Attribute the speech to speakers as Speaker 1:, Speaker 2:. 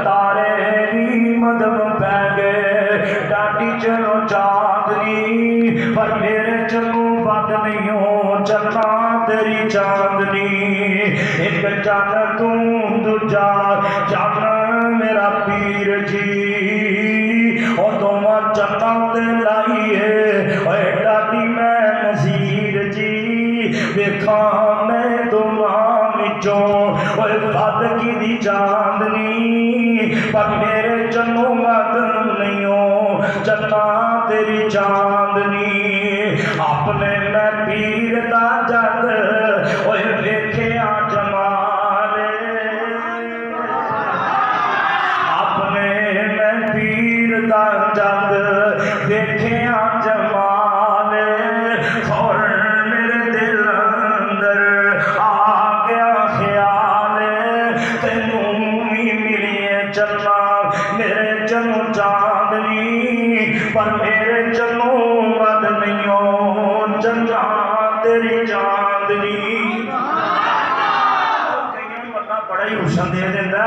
Speaker 1: तारे भी मदम पै गए डाटी चलो चांदनी पर मेरे चलो बद नहीं हो चलना तेरी चांदनी एक चन तू दूजा चन मेरा पीर जी और दोवा चन्ना ते लाइए डाटी मैं नसीर जी देखा मैं दोवा विचों बद की दी चांदनी पर मेरे चन्नो मद नहीं हो चन्ना तेरी चांदनी अपने मैं पीर दा जद वेख्या जमाल अपने मैं पीर दा जद वेख्या जमाल और मेरे दिल अंदर आ गया ख्याल तेनू भी मिलिए चलना मेरे चलो चांदनी पर मेरे चलो मद नहीं हो चलना तेरी चांदनी बड़ा ही हुसन दे देंदा